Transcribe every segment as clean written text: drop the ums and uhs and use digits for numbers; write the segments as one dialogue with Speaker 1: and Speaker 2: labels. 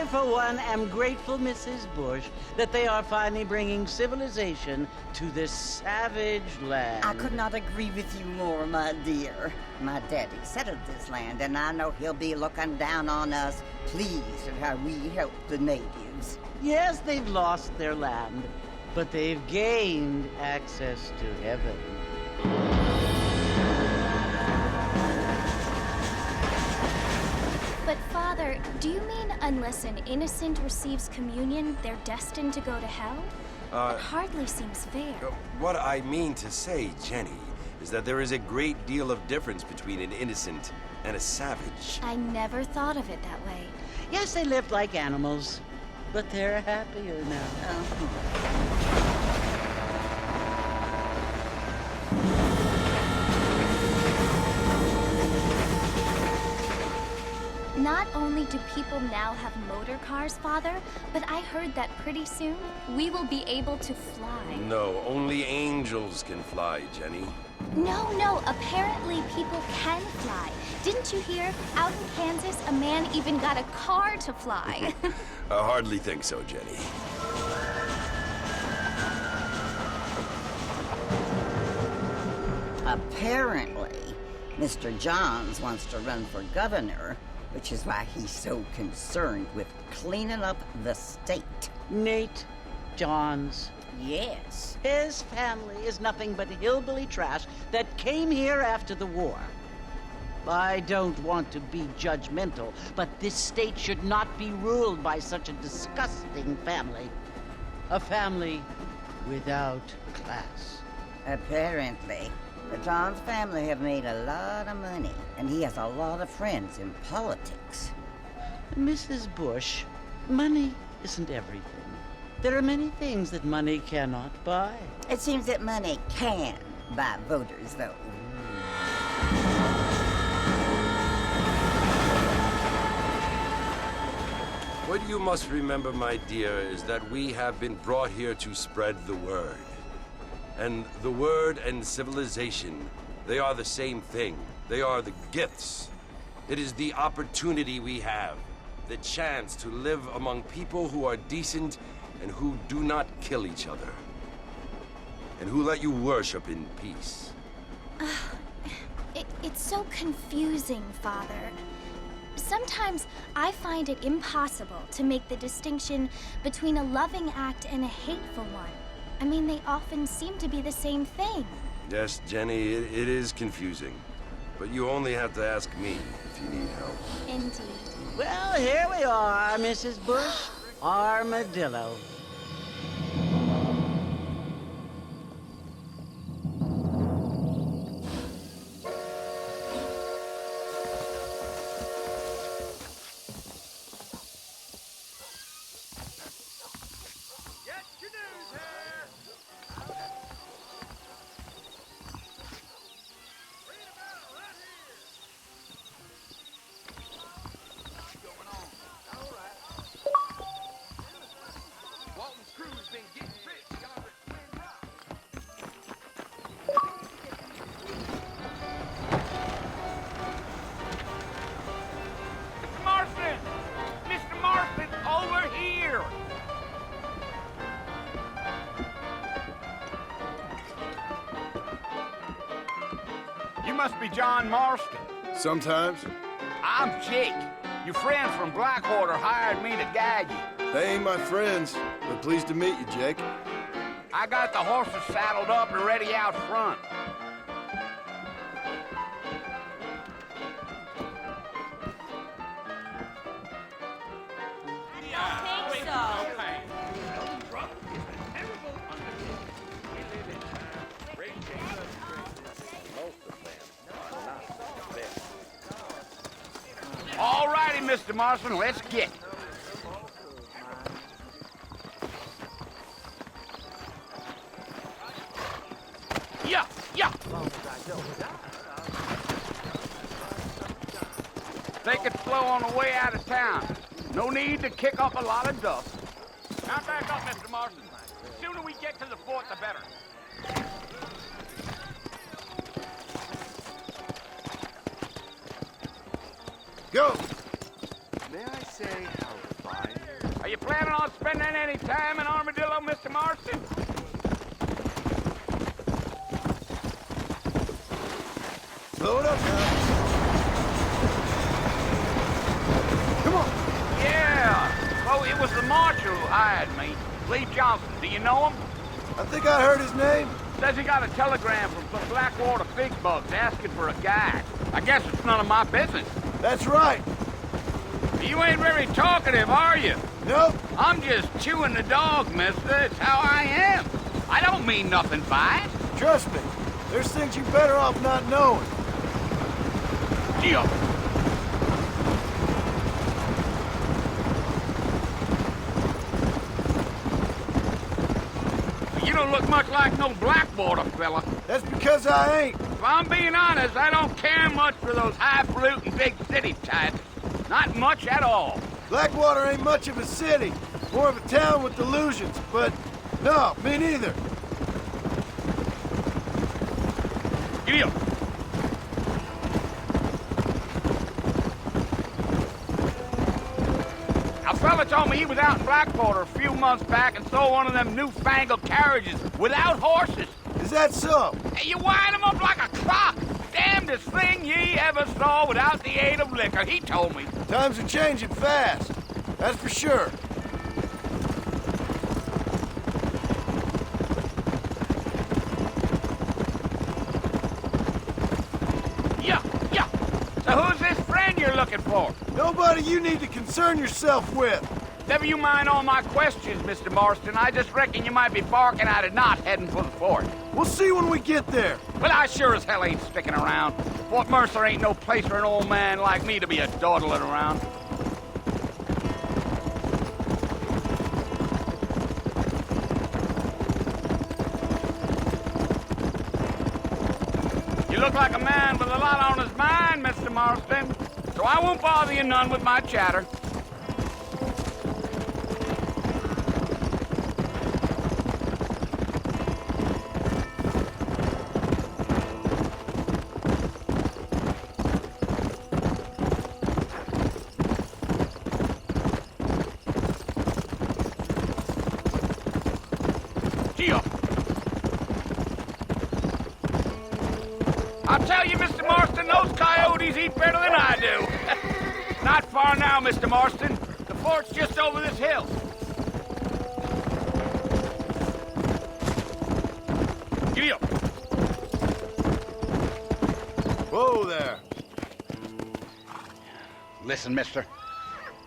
Speaker 1: I, for one, am grateful, Mrs. Bush, that they are finally bringing civilization to this savage land.
Speaker 2: I could not agree with you more, my dear. My daddy settled this land, and I know he'll be looking down on us, pleased at how we help the natives.
Speaker 1: Yes, they've lost their land, but they've gained access to heaven.
Speaker 3: But Father, do you mean unless an innocent receives communion, they're destined to go to hell? That hardly seems fair.
Speaker 4: What I mean to say, Jenny, is that there is a great deal of difference between an innocent and a savage.
Speaker 3: I never thought of it that way.
Speaker 1: Yes, they lived like animals, but they're happier now.
Speaker 3: Not only do people now have motor cars, Father, but I heard that pretty soon we will be able to fly.
Speaker 4: No, only angels can fly, Jenny.
Speaker 3: No, apparently people can fly. Didn't you hear? Out in Kansas, a man even got a car to fly.
Speaker 4: I hardly think so, Jenny.
Speaker 2: Apparently, Mr. Johns wants to run for governor, which is why he's so concerned with cleaning up the state.
Speaker 1: Nate Johns.
Speaker 2: Yes.
Speaker 1: His family is nothing but hillbilly trash that came here after the war. I don't want to be judgmental, but this state should not be ruled by such a disgusting family. A family without class.
Speaker 2: Apparently. The Johns family have made a lot of money, and he has a lot of friends in politics.
Speaker 1: Mrs. Bush, money isn't everything. There are many things that money cannot buy.
Speaker 2: It seems that money can buy voters, though.
Speaker 4: What you must remember, my dear, is that we have been brought here to spread the word. And the word and civilization, they are the same thing. They are the gifts. It is the opportunity we have, the chance to live among people who are decent and who do not kill each other, and who let you worship in peace.
Speaker 3: It's so confusing, Father. Sometimes I find it impossible to make the distinction between a loving act and a hateful one. I mean, they often seem to be the same thing.
Speaker 4: Yes, Jenny, it is confusing. But you only have to ask me if you need help.
Speaker 3: Indeed.
Speaker 1: Well, here we are, Mrs. Bush. Armadillo.
Speaker 5: You must be John Marston.
Speaker 6: Sometimes.
Speaker 5: I'm Jake. Your friends from Blackwater hired me to guide you.
Speaker 6: They ain't my friends, but pleased to meet you, Jake.
Speaker 5: I got the horses saddled up and ready out front. All righty, Mr. Marston, let's get. Yeah. Take it slow on the way out of town. No need to kick up a lot of dust. Now back up, Mr. Marston. The sooner we get to the fort, the better.
Speaker 6: Go!
Speaker 7: May I say how fine
Speaker 5: you planning on spending any time in Armadillo, Mr. Marston?
Speaker 6: Slow it up now. Come on.
Speaker 5: Yeah. Well, it was the marshal who hired me. Lee Johnson. Do you know him?
Speaker 6: I think I heard his name.
Speaker 5: Says he got a telegram from some Blackwater big bugs asking for a guide. I guess it's none of my business.
Speaker 6: That's right.
Speaker 5: You ain't very talkative, are you?
Speaker 6: Nope.
Speaker 5: I'm just chewing the dog, mister. It's how I am. I don't mean nothing by it.
Speaker 6: Trust me. There's things you better off not knowing.
Speaker 5: Deal. You don't look much like no Blackwater fella.
Speaker 6: That's because I ain't.
Speaker 5: If I'm being honest, I don't care much for those highfalutin big city types. Not much at all.
Speaker 6: Blackwater ain't much of a city. More of a town with delusions, but no, me neither.
Speaker 5: Giddy up. A fella told me he was out in Blackwater a few months back and saw one of them newfangled carriages without horses.
Speaker 6: Is that so?
Speaker 5: Hey, you wind him up like a clock. Damnedest thing ye ever saw without the aid of liquor, he told me.
Speaker 6: Times are changing fast. That's for sure.
Speaker 5: Yeah. So who's this friend you're looking for?
Speaker 6: Nobody you need to concern yourself with.
Speaker 5: Never you mind all my questions, Mr. Marston. I just reckon you might be barking at a knot heading for the fort.
Speaker 6: We'll see when we get there.
Speaker 5: Well, I sure as hell ain't sticking around. Fort Mercer ain't no place for an old man like me to be a dawdling around. You look like a man with a lot on his mind, Mr. Marston. So I won't bother you none with my chatter. I'll tell you, Mr. Marston, those coyotes eat better than I do. Not far now, Mr. Marston. The fort's just over this hill. Giddy up.
Speaker 6: Whoa there.
Speaker 5: Listen, mister.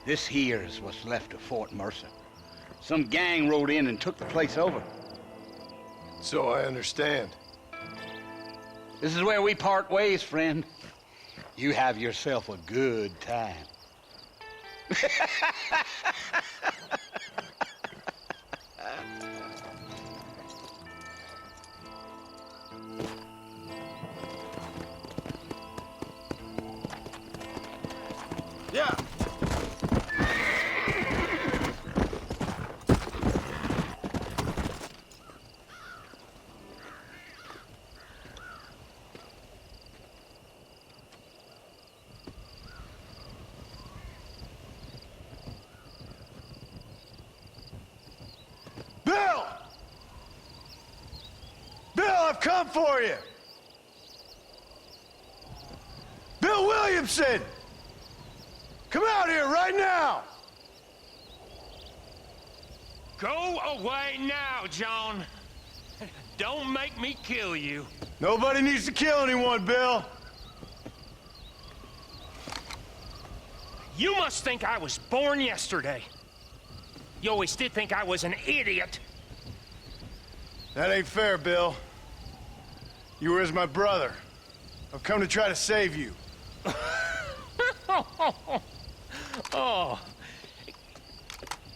Speaker 5: This here's what's left of Fort Mercer. Some gang rode in and took the place over.
Speaker 6: So I understand.
Speaker 5: This is where we part ways, friend. You have yourself a good time.
Speaker 6: Yeah. Bill! Bill, I've come for you! Bill Williamson! Come out here right now!
Speaker 7: Go away now, John. Don't make me kill you.
Speaker 6: Nobody needs to kill anyone, Bill.
Speaker 7: You must think I was born yesterday. You always did think I was an idiot.
Speaker 6: That ain't fair, Bill. You were as my brother. I've come to try to save you.
Speaker 7: Oh.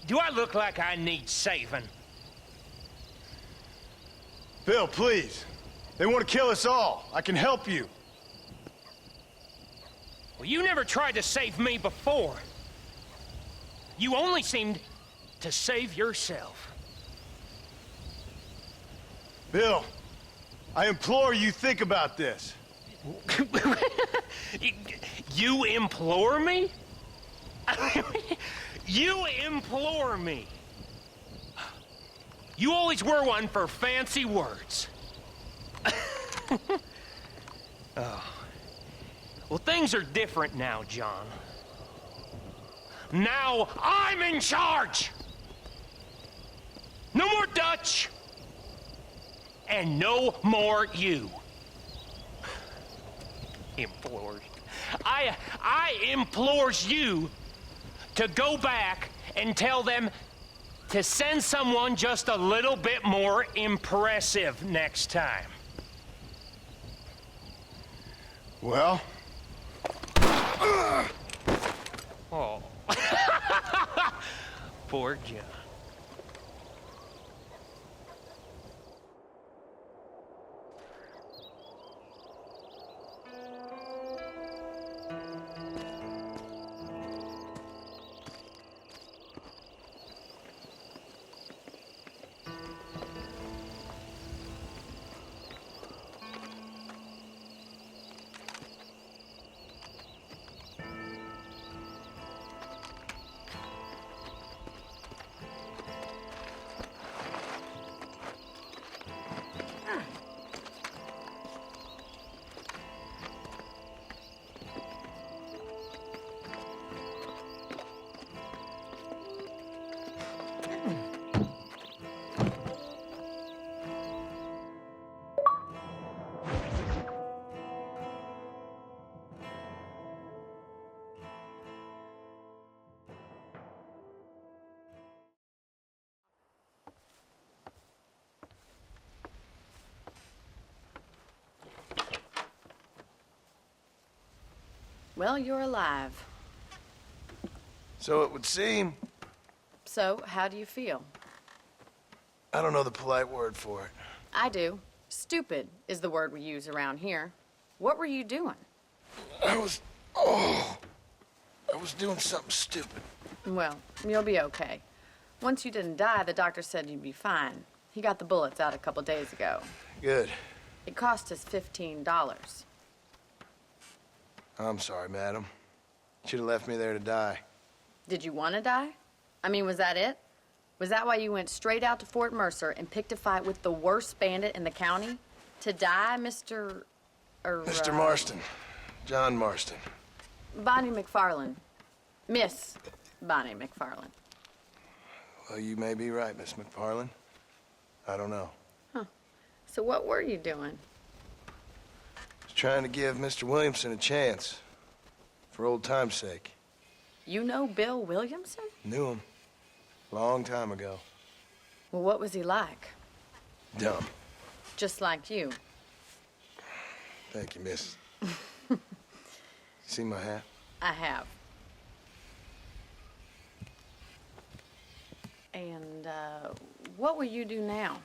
Speaker 7: Do I look like I need saving?
Speaker 6: Bill, please. They want to kill us all. I can help you.
Speaker 7: Well, you never tried to save me before. You only seemed to save yourself.
Speaker 6: Bill, I implore you think about this.
Speaker 7: You implore me? You implore me. You always were one for fancy words. Oh. Well, things are different now, John. Now I'm in charge! No more Dutch! And no more you. Implores. I implores you to go back and tell them to send someone just a little bit more impressive next time.
Speaker 6: Well?
Speaker 7: Oh. Poor John.
Speaker 8: Well, you're alive.
Speaker 6: So it would seem.
Speaker 8: So, how do you feel?
Speaker 6: I don't know the polite word for it.
Speaker 8: I do. Stupid is the word we use around here. What were you doing?
Speaker 6: I was doing something stupid.
Speaker 8: Well, you'll be okay. Once you didn't die, the doctor said you'd be fine. He got the bullets out a couple days ago.
Speaker 6: Good.
Speaker 8: It cost us $15.
Speaker 6: I'm sorry, madam. Should have left me there to die.
Speaker 8: Did you want to die? I mean, was that it? Was that why you went straight out to Fort Mercer and picked a fight with the worst bandit in the county? To die, Mr.
Speaker 6: Mr. Marston. John Marston.
Speaker 8: Bonnie McFarland. Miss Bonnie McFarland.
Speaker 6: Well, you may be right, Miss McFarland. I don't know.
Speaker 8: So what were you doing?
Speaker 6: I was trying to give Mr. Williamson a chance. For old time's sake.
Speaker 8: You know Bill Williamson?
Speaker 6: Knew him. Long time ago.
Speaker 8: Well, what was he like?
Speaker 6: Dumb.
Speaker 8: Just like you.
Speaker 6: Thank you, miss. See my hat?
Speaker 8: I have. And, what will you do now?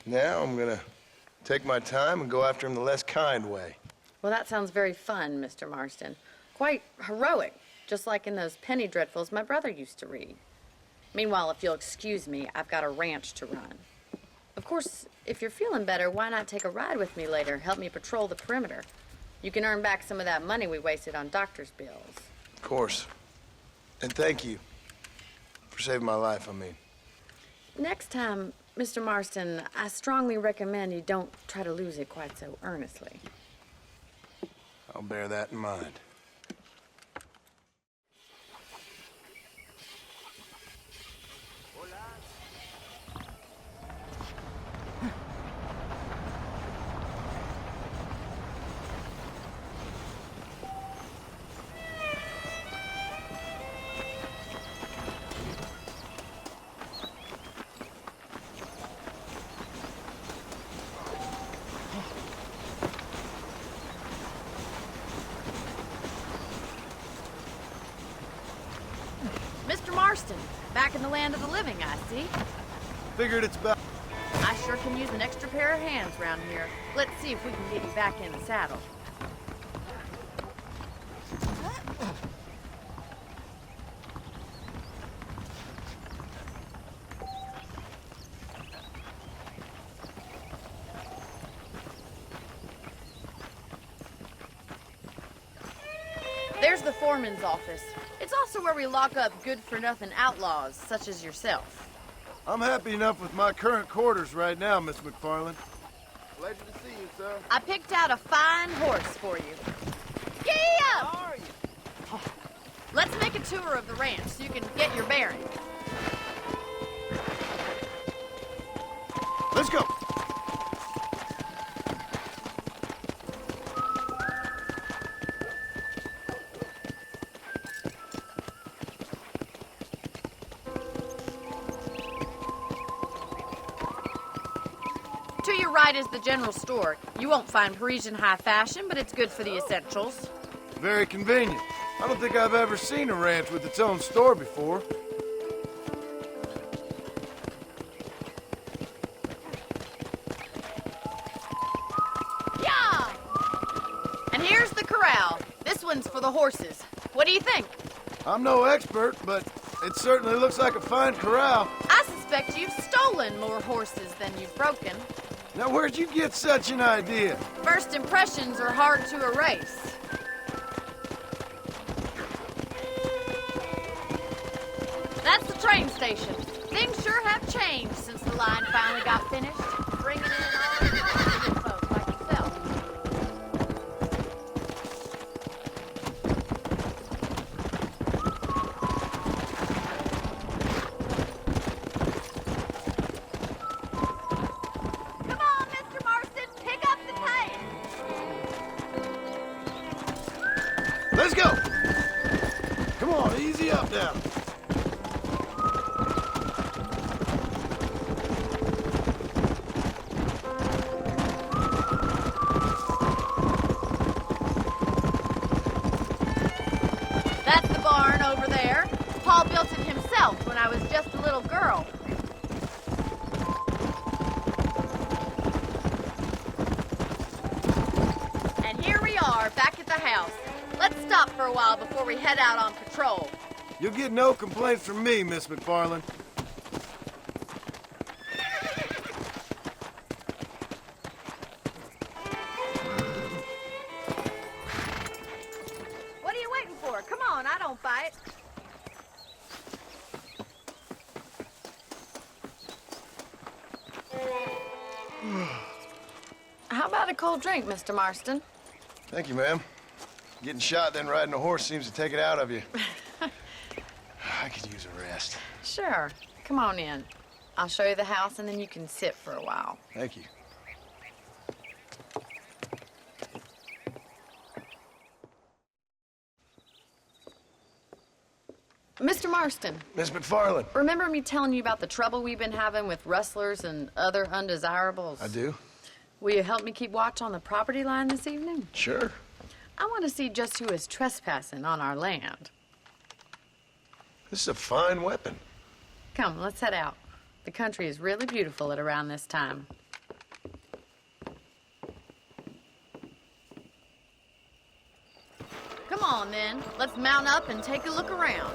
Speaker 6: Now I'm gonna take my time and go after him the less kind way.
Speaker 8: Well, that sounds very fun, Mr. Marston. Quite heroic, just like in those penny dreadfuls my brother used to read. Meanwhile, if you'll excuse me, I've got a ranch to run. Of course, if you're feeling better, why not take a ride with me later? Help me patrol the perimeter. You can earn back some of that money we wasted on doctor's bills.
Speaker 6: Of course. And thank you. For saving my life, I mean.
Speaker 8: Next time, Mr. Marston, I strongly recommend you don't try to lose it quite so earnestly.
Speaker 6: I'll bear that in mind.
Speaker 8: Mr. Marston, back in the land of the living, I see.
Speaker 6: Figured it's about...
Speaker 8: I sure can use an extra pair of hands around here. Let's see if we can get you back in the saddle. There's the foreman's office. It's also where we lock up good-for-nothing outlaws, such as yourself.
Speaker 6: I'm happy enough with my current quarters right now, Miss McFarland. Pleasure to see you, sir.
Speaker 8: I picked out a fine horse for you. Gee up!
Speaker 6: How are you?
Speaker 8: Let's make a tour of the ranch so you can get your bearings.
Speaker 6: Let's go.
Speaker 8: To your right is the general store. You won't find Parisian high fashion, but it's good for the essentials.
Speaker 6: Very convenient. I don't think I've ever seen a ranch with its own store before.
Speaker 8: Yeah! And here's the corral. This one's for the horses. What do you think?
Speaker 6: I'm no expert, but it certainly looks like a fine corral.
Speaker 8: I suspect you've stolen more horses than you've broken.
Speaker 6: Now, where'd you get such an idea?
Speaker 8: First impressions are hard to erase. That's the train station. Things sure have changed since the line finally got finished, bringing in all the good folks like yourself. Come on, Mr. Marston, pick up the pace.
Speaker 6: Let's go. Come on, easy up now.
Speaker 8: That's the barn over there. Paul built it himself when I was just a little girl. And here we are, back at the house. Let's stop for a while before we head out on patrol.
Speaker 6: You'll get no complaints from me, Miss McFarland.
Speaker 8: What are you waiting for? Come on, I don't bite. How about a cold drink, Mr. Marston?
Speaker 6: Thank you, ma'am. Getting shot, then riding a horse seems to take it out of you. I could use a rest.
Speaker 8: Sure. Come on in. I'll show you the house, and then you can sit for a while.
Speaker 6: Thank you.
Speaker 8: Mr. Marston,
Speaker 6: Miss McFarland.
Speaker 8: remember me telling you about the trouble we've been having with rustlers and other undesirables?
Speaker 6: I do?
Speaker 8: Will you help me keep watch on the property line this evening?
Speaker 6: Sure.
Speaker 8: I want to see just who is trespassing on our land.
Speaker 6: This is a fine weapon.
Speaker 8: Come, let's head out. The country is really beautiful at around this time. Come on, then. Let's mount up and take a look around.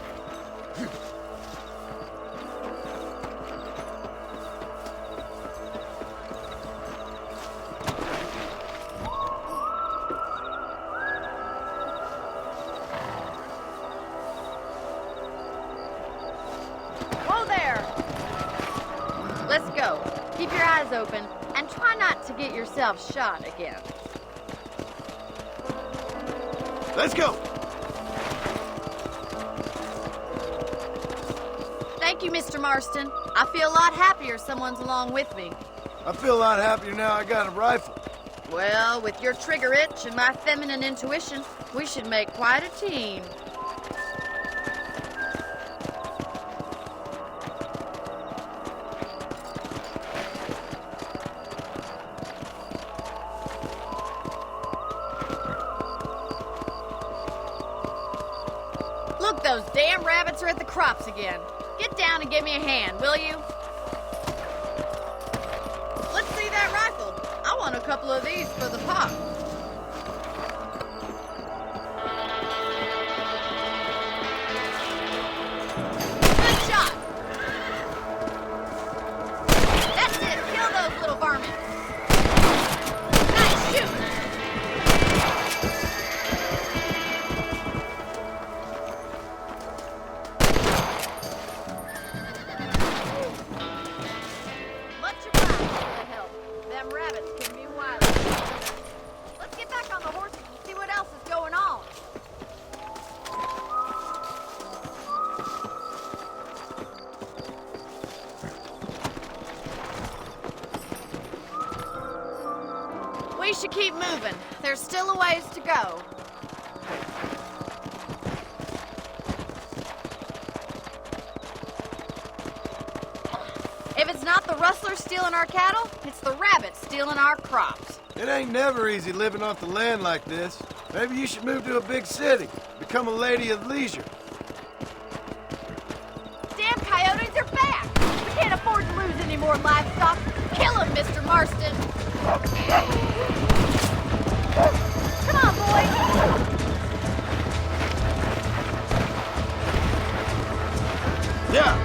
Speaker 8: Whoa there! Let's go. Keep your eyes open and try not to get yourself shot again.
Speaker 6: Let's go.
Speaker 8: Thank you, Mr. Marston. I feel a lot happier someone's along with me.
Speaker 6: I feel a lot happier now I got a rifle.
Speaker 8: Well, with your trigger itch and my feminine intuition, we should make quite a team. Look, those damn rabbits are at the crops again. Get down and give me a hand, will you? Let's see that rifle. I want a couple of these for the pop. Good shot. That's it. Kill those little varmints. Nice shooting. we should keep moving. There's still a ways to go. If it's not the rustlers stealing our cattle, it's the rabbits stealing our crops.
Speaker 6: It ain't never easy living off the land like this. Maybe you should move to a big city. Become a lady of leisure.
Speaker 8: Damn coyotes are back! We can't afford to lose any more livestock. Kill them, Mr. Marston! Come on, boys!
Speaker 6: Yeah.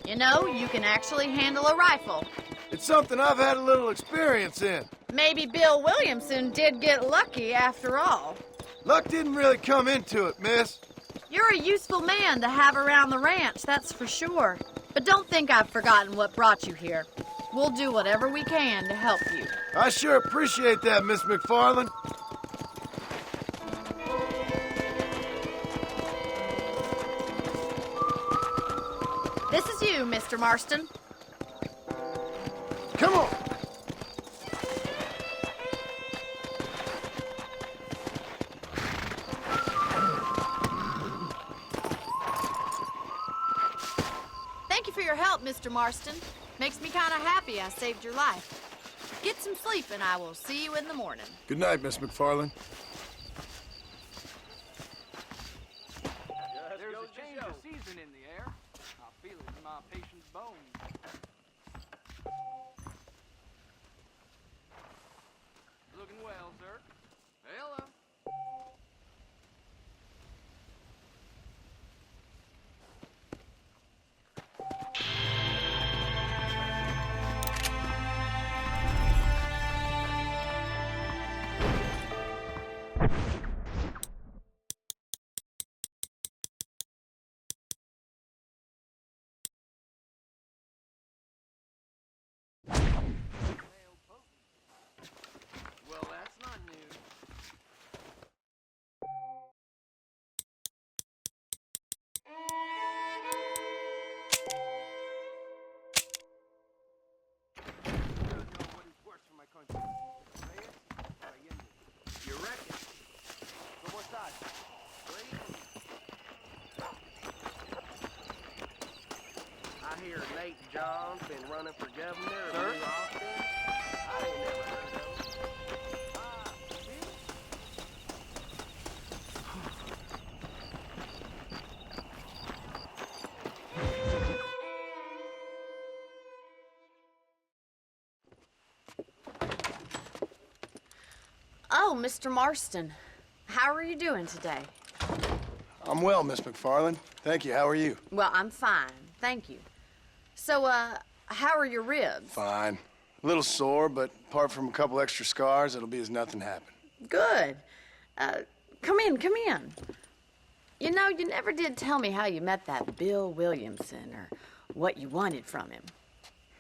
Speaker 8: You know, you can actually handle a rifle.
Speaker 6: It's something I've had a little experience in.
Speaker 8: Maybe Bill Williamson did get lucky after all.
Speaker 6: Luck didn't really come into it, miss.
Speaker 8: You're a useful man to have around the ranch, that's for sure. But don't think I've forgotten what brought you here. We'll do whatever we can to help you.
Speaker 6: I sure appreciate that, Miss McFarland.
Speaker 8: This is you, Mr. Marston.
Speaker 6: Come on.
Speaker 8: Thank you for your help, Mr. Marston. Makes me kind of happy I saved your life. Get some sleep and I will see you in the morning.
Speaker 6: Good night, Miss McFarland.
Speaker 5: There's a change of season in the air. I feel it in my patient's bones. Looking well, sir. Hello. Well, that's not news. What is worse for my country? You reckon? From what side? I hear Nate John's been running for governor of New Austin. I ain't never heard of him.
Speaker 8: Oh, Mr. Marston. How are you doing today?
Speaker 6: I'm well, Miss McFarland. Thank you. How are you?
Speaker 8: Well, I'm fine. Thank you. So, how are your ribs?
Speaker 6: Fine. A little sore, but apart from a couple extra scars, it'll be as nothing happened.
Speaker 8: Good. Come in, come in. You know, you never did tell me how you met that Bill Williamson or what you wanted from him.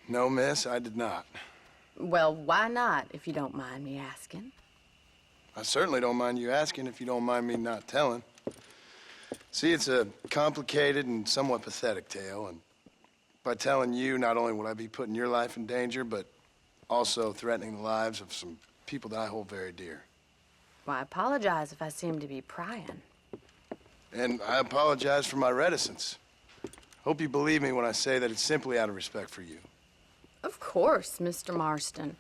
Speaker 6: No, miss, I did not.
Speaker 8: Well, why not, if you don't mind me asking?
Speaker 6: I certainly don't mind you asking if you don't mind me not telling. See, it's a complicated and somewhat pathetic tale, and by telling you, not only would I be putting your life in danger, but also threatening the lives of some people that I hold very dear.
Speaker 8: Well, I apologize if I seem to be prying.
Speaker 6: And I apologize for my reticence. Hope you believe me when I say that it's simply out of respect for you.
Speaker 8: Of course, Mr. Marston.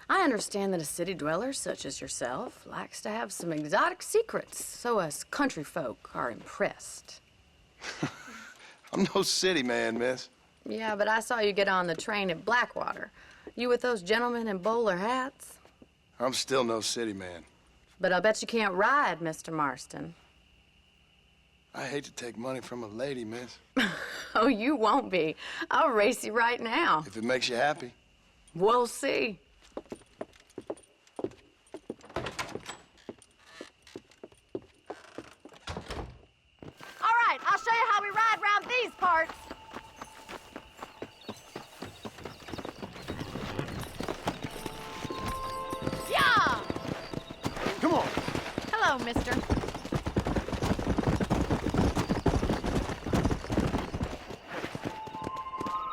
Speaker 8: I understand that a city dweller such as yourself likes to have some exotic secrets, so us country folk are impressed.
Speaker 6: I'm no city man, miss.
Speaker 8: Yeah, but I saw you get on the train at Blackwater. You with those gentlemen in bowler hats?
Speaker 6: I'm still no city man.
Speaker 8: But I bet you can't ride, Mr. Marston.
Speaker 6: I hate to take money from a lady, miss.
Speaker 8: Oh, you won't be. I'll race you right now.
Speaker 6: If it makes you happy.
Speaker 8: We'll see. All right, I'll show you how we ride around these parts. Yeah!
Speaker 6: Come on.
Speaker 8: Hello, mister.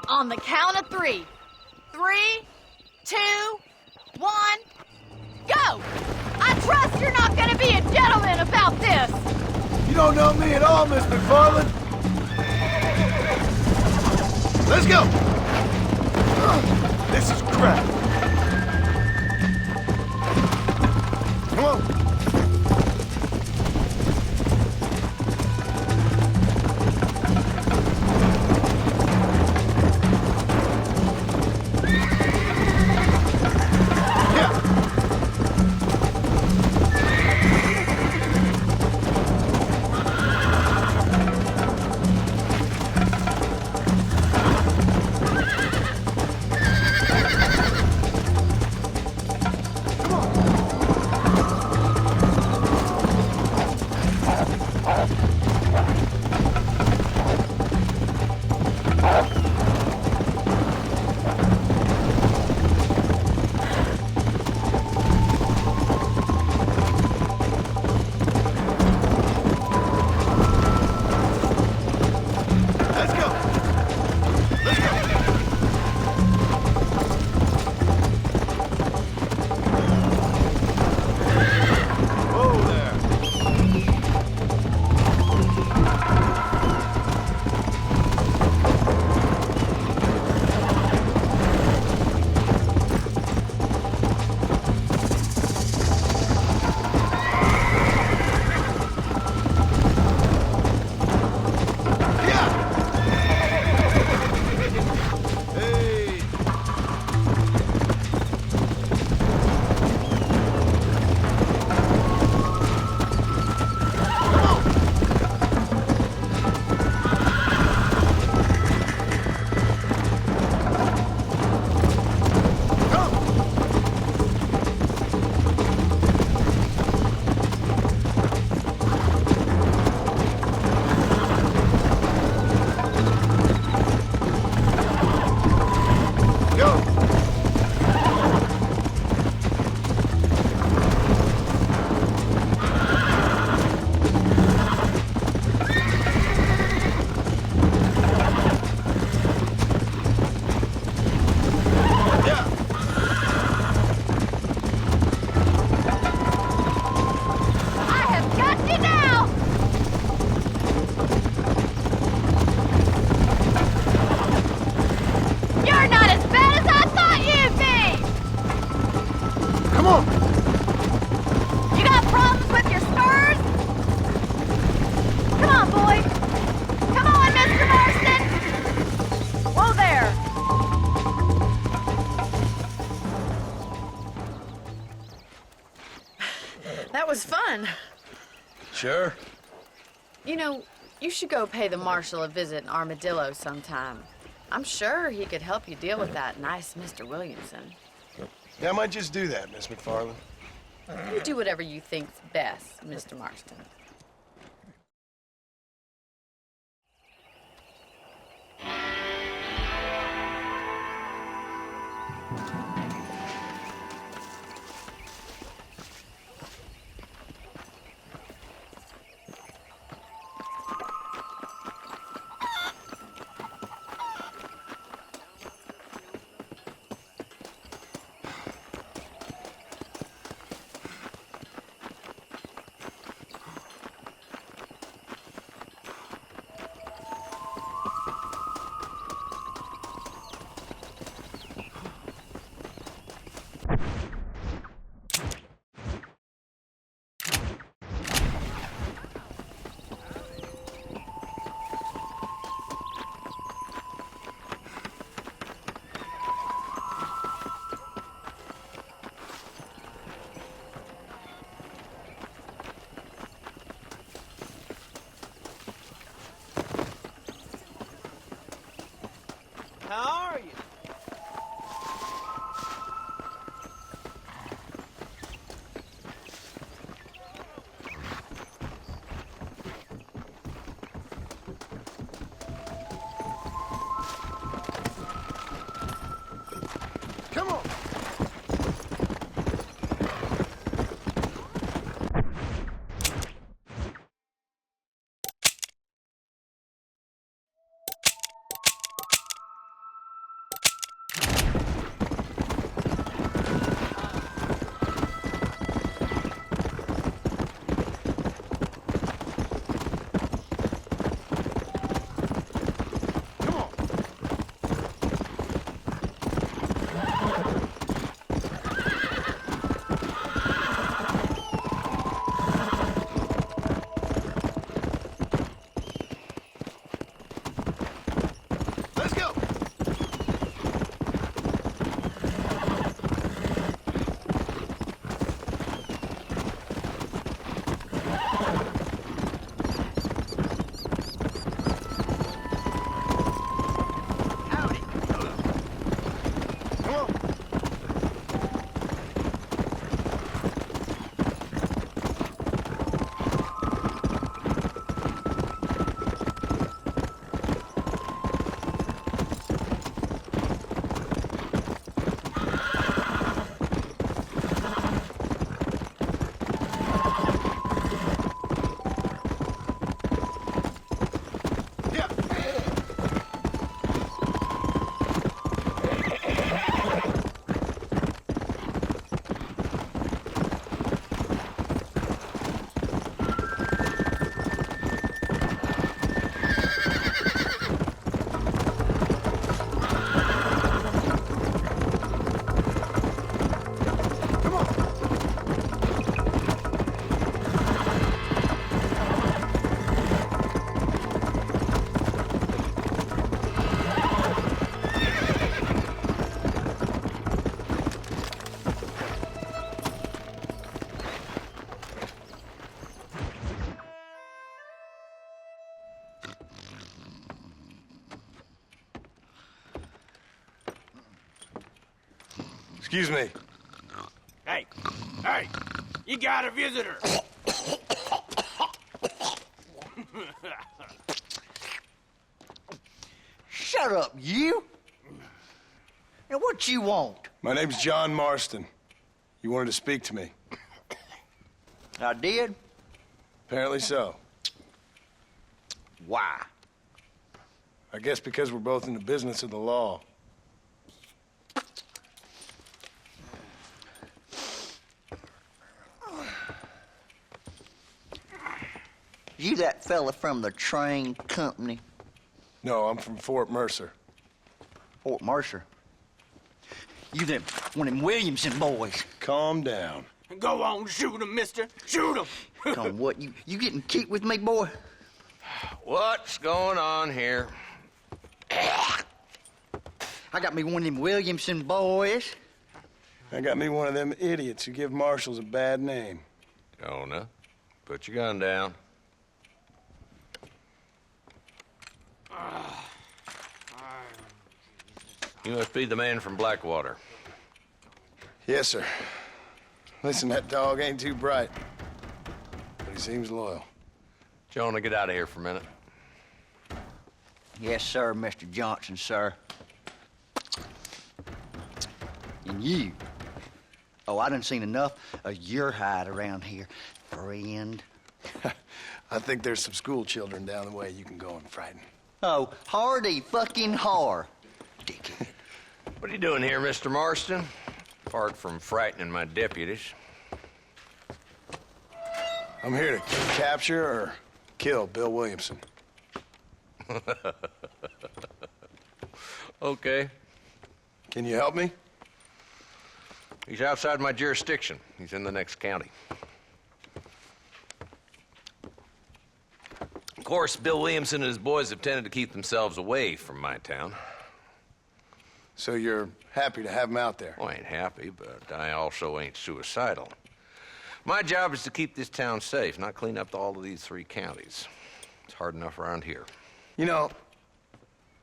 Speaker 8: On the count of 3. 3, 2, 1, go! I trust you're not gonna be a gentleman about this!
Speaker 6: You don't know me at all, Miss McFarland. Let's go. This is crap. Come on.
Speaker 8: That was fun.
Speaker 6: Sure.
Speaker 8: You know, you should go pay the marshal a visit in Armadillo sometime. I'm sure he could help you deal with that nice Mr. Williamson.
Speaker 6: Yeah, I might just do that, Miss McFarland.
Speaker 8: You do whatever you think's best, Mr. Marston.
Speaker 9: How are you?
Speaker 6: Come on. Let's go. Howdy. Come on. Yeah. Come on. Excuse me.
Speaker 9: Hey, hey, you got a visitor.
Speaker 10: Shut up, you! And what you want?
Speaker 6: My name's John Marston. You wanted to speak to me.
Speaker 10: I did?
Speaker 6: Apparently so.
Speaker 10: Why?
Speaker 6: I guess because we're both in the business of the law.
Speaker 10: You that fella from the train company?
Speaker 6: No, I'm from Fort Mercer.
Speaker 10: Fort Mercer? You them one of them Williamson boys.
Speaker 6: Calm down.
Speaker 9: Go on, shoot him, mister. Shoot him.
Speaker 10: On what, you getting cute with me, boy?
Speaker 11: What's going on here?
Speaker 10: I got me one of them Williamson boys.
Speaker 6: I got me one of them idiots who give marshals a bad name.
Speaker 11: Jonah, put your gun down. You must be the man from Blackwater.
Speaker 6: Yes, sir. Listen, that dog ain't too bright, but he seems loyal.
Speaker 11: Jonah, get out of here for a minute.
Speaker 10: Yes, sir, Mr. Johnson, sir. And you. Oh, I done seen enough of your hide around here, friend.
Speaker 6: I think there's some school children down the way you can go and frighten.
Speaker 10: Oh, hardy fucking har. Dickhead.
Speaker 11: What are you doing here, Mr. Marston? Apart from frightening my deputies.
Speaker 6: I'm here to capture or kill Bill Williamson.
Speaker 11: Okay.
Speaker 6: Can you help me?
Speaker 11: He's outside my jurisdiction. He's in the next county. Of course, Bill Williamson and his boys have tended to keep themselves away from my town.
Speaker 6: So you're happy to have him out there?
Speaker 11: Well, I ain't happy, but I also ain't suicidal. My job is to keep this town safe, not clean up all of these 3 counties. It's hard enough around here.
Speaker 6: You know,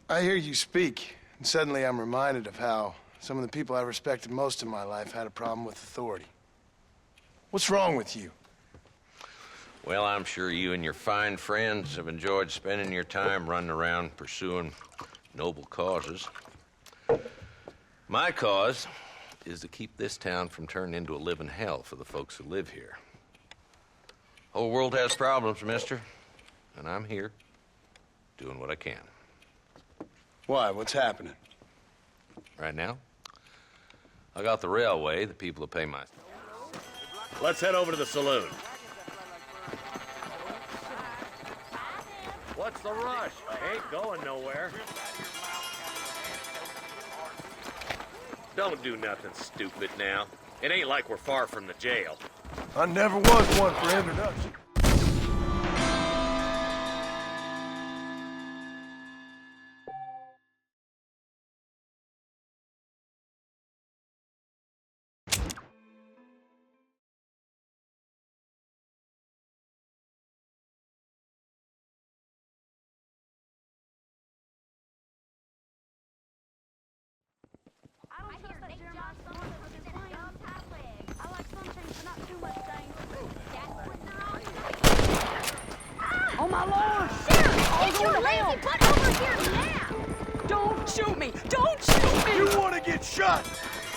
Speaker 6: I hear you speak And suddenly I'm reminded of how some of the people I respected most in my life had a problem with authority. What's wrong with you?
Speaker 11: Well, I'm sure you and your fine friends have enjoyed spending your time running around pursuing noble causes. My cause is to keep this town from turning into a living hell for the folks who live here. Whole world has problems, mister, and I'm here doing what I can.
Speaker 6: Why? What's happening?
Speaker 11: Right now, I got the railway, the people who pay my...
Speaker 9: Let's head over to the saloon.
Speaker 7: What's the rush? Ain't going nowhere. Don't do nothing stupid now. It ain't like we're far from the jail.
Speaker 6: I never was one for introduction.
Speaker 12: Oh my lord! Sheriff! Get your lazy butt over here now! Don't shoot me! Don't shoot me!
Speaker 6: You want to get shot?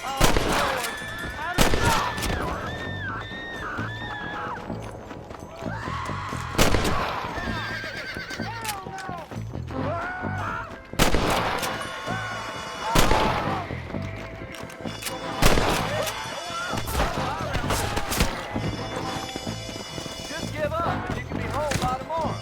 Speaker 12: Oh lord! How did
Speaker 9: Just give up, and you can be home by tomorrow.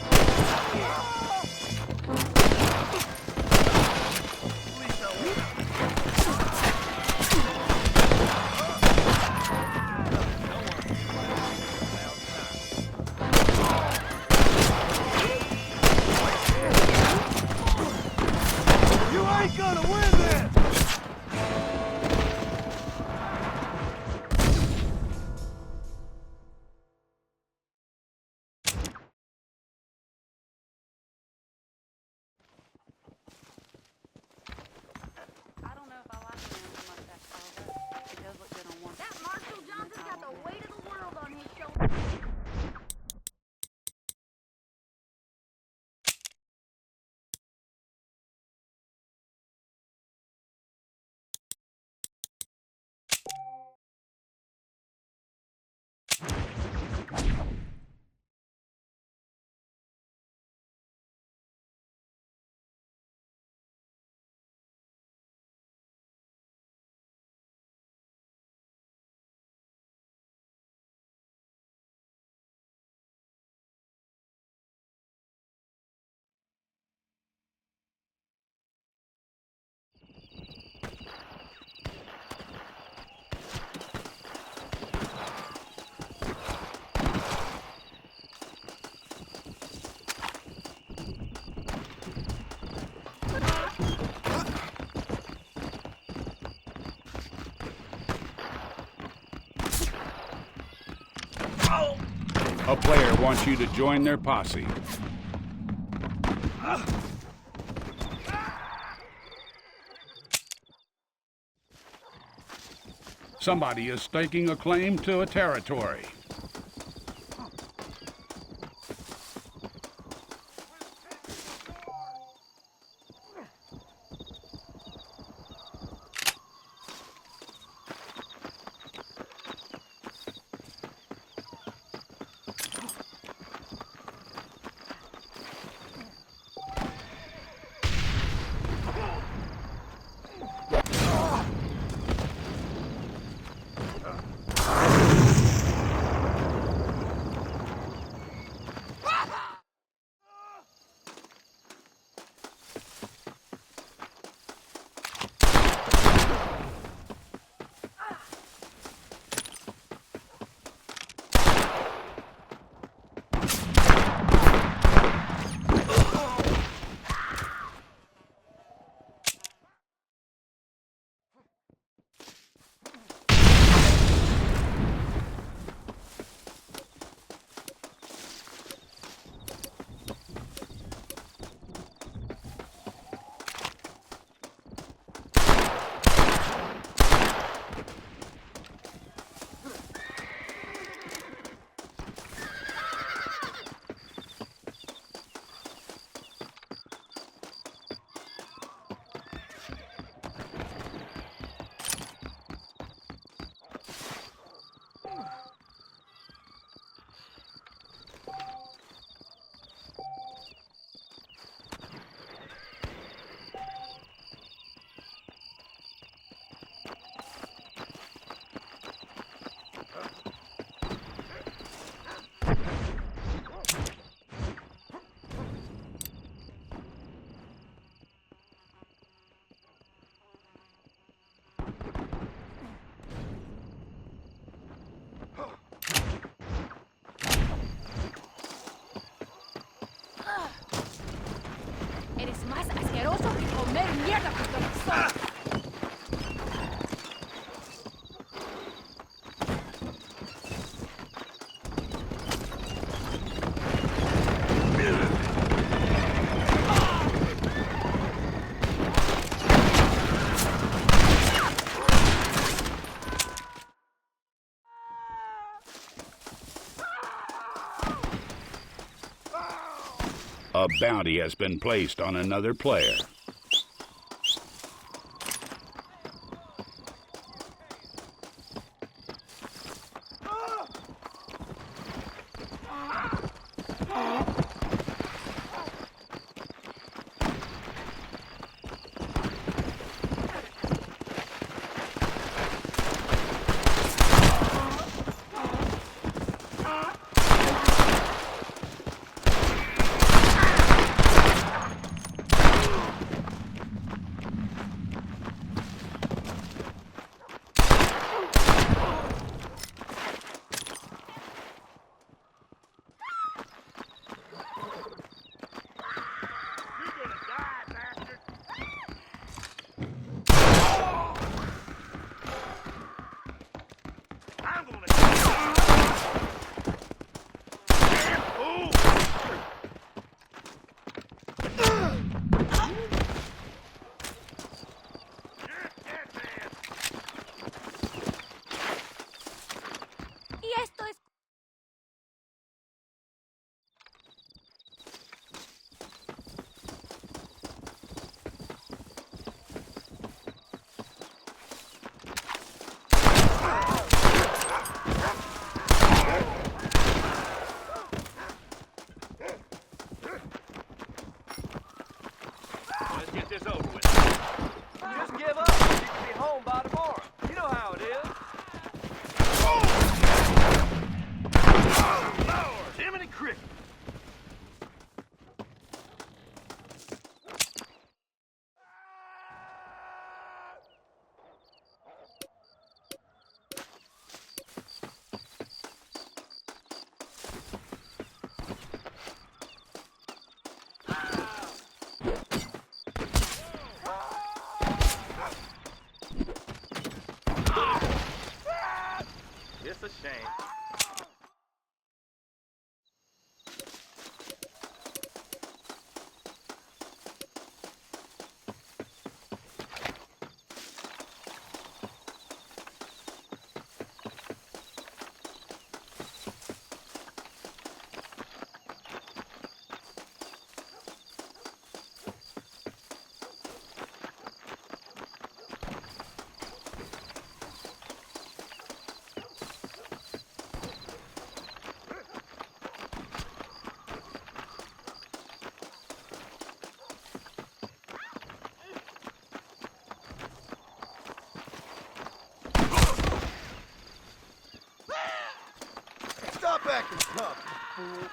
Speaker 6: You ain't gonna win this!
Speaker 12: I don't know if I like him so much that far, but he does look good on one. That Marshall Johnson's got the weight of the world on his shoulders.
Speaker 5: A player wants you to join their posse. Somebody is staking a claim to a territory.
Speaker 12: mierda, puto!
Speaker 5: A bounty has been placed on another player.
Speaker 13: It's a shame.
Speaker 6: Stop acting tough, you fool.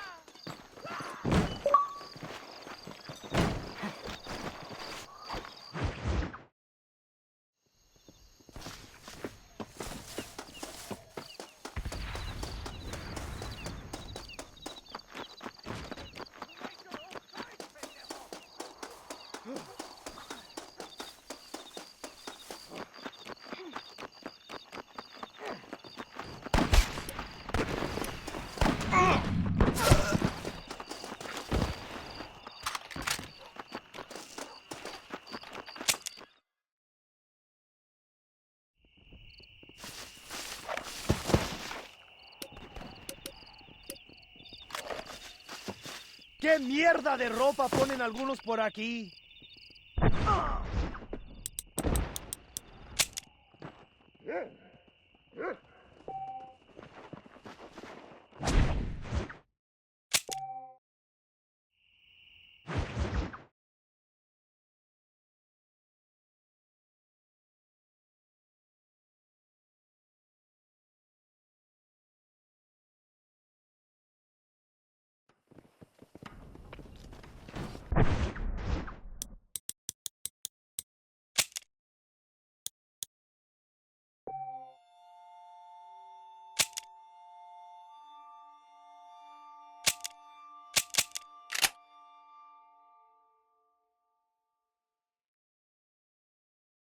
Speaker 9: ¿Qué mierda de ropa ponen algunos por aquí?